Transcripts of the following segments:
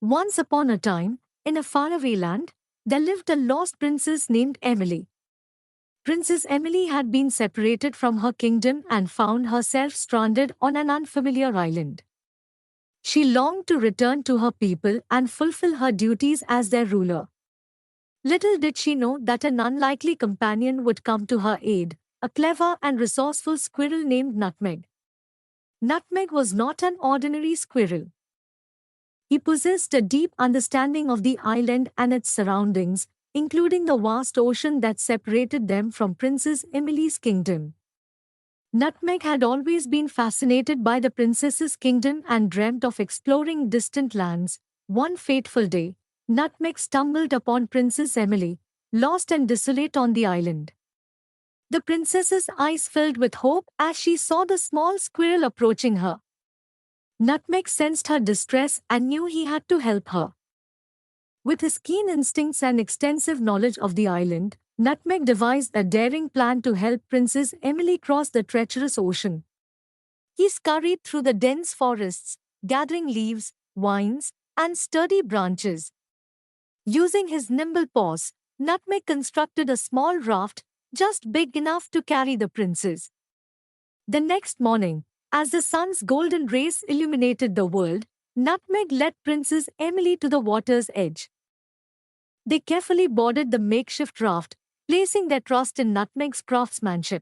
Once upon a time, in a faraway land, there lived a lost princess named Emily. Princess Emily had been separated from her kingdom and found herself stranded on an unfamiliar island. She longed to return to her people and fulfill her duties as their ruler. Little did she know that an unlikely companion would come to her aid, a clever and resourceful squirrel named Nutmeg. Nutmeg was not an ordinary squirrel. He possessed a deep understanding of the island and its surroundings, including the vast ocean that separated them from Princess Emily's kingdom. Nutmeg had always been fascinated by the princess's kingdom and dreamt of exploring distant lands. One fateful day, Nutmeg stumbled upon Princess Emily, lost and desolate on the island. The princess's eyes filled with hope as she saw the small squirrel approaching her. Nutmeg sensed her distress and knew he had to help her. With his keen instincts and extensive knowledge of the island, Nutmeg devised a daring plan to help Princess Emily cross the treacherous ocean. He scurried through the dense forests, gathering leaves, vines, and sturdy branches. Using his nimble paws, Nutmeg constructed a small raft just big enough to carry the princess. The next morning, as the sun's golden rays illuminated the world, Nutmeg led Princess Emily to the water's edge. They carefully boarded the makeshift raft, placing their trust in Nutmeg's craftsmanship.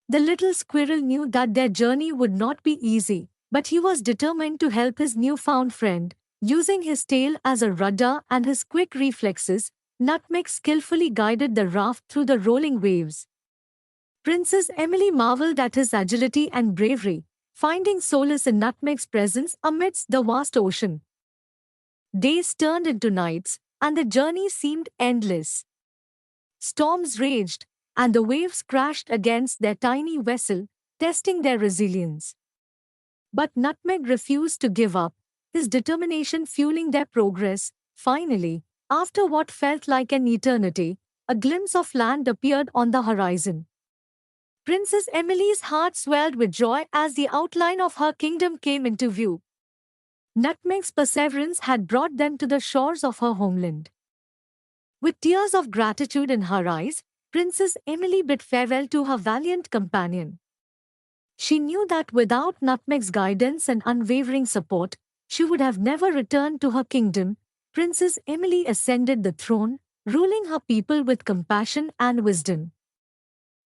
The little squirrel knew that their journey would not be easy, but he was determined to help his newfound friend. Using his tail as a rudder and his quick reflexes, Nutmeg skillfully guided the raft through the rolling waves. Princess Emily marveled at his agility and bravery, finding solace in Nutmeg's presence amidst the vast ocean. Days turned into nights, and the journey seemed endless. Storms raged, and the waves crashed against their tiny vessel, testing their resilience. But Nutmeg refused to give up, his determination fueling their progress. Finally, after what felt like an eternity, a glimpse of land appeared on the horizon. Princess Emily's heart swelled with joy as the outline of her kingdom came into view. Nutmeg's perseverance had brought them to the shores of her homeland. With tears of gratitude in her eyes, Princess Emily bid farewell to her valiant companion. She knew that without Nutmeg's guidance and unwavering support, she would have never returned to her kingdom. Princess Emily ascended the throne, ruling her people with compassion and wisdom.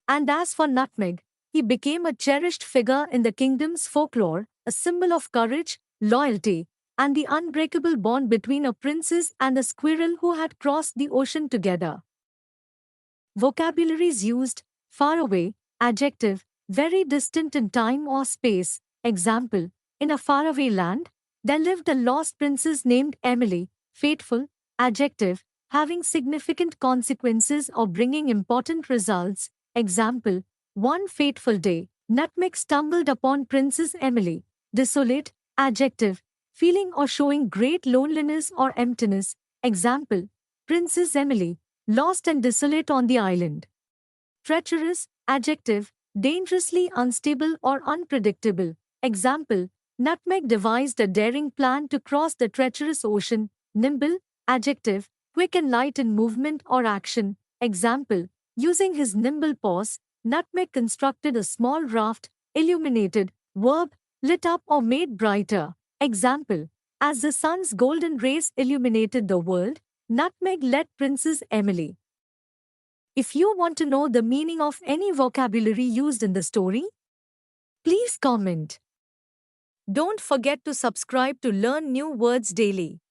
And as for Nutmeg, he became a cherished figure in the kingdom's folklore, a symbol of courage, loyalty, and the unbreakable bond between a princess and a squirrel who had crossed the ocean together. Vocabularies used: far away, adjective, very distant in time or space. Example, in a faraway land, there lived a lost princess named Emily. Fateful, adjective, having significant consequences or bringing important results. Example, one fateful day, Nutmeg stumbled upon Princess Emily. Desolate, adjective, feeling or showing great loneliness or emptiness. Example, Princess Emily, lost and desolate on the island. Treacherous, adjective, dangerously unstable or unpredictable. Example, Nutmeg devised a daring plan to cross the treacherous ocean. Nimble, adjective, quick and light in movement or action. Example, using his nimble paws, Nutmeg constructed a small raft. Illuminated, verb, lit up or made brighter. Example, as the sun's golden rays illuminated the world, Nutmeg led Princess Emily. If you want to know the meaning of any vocabulary used in the story, please comment. Don't forget to subscribe to learn new words daily.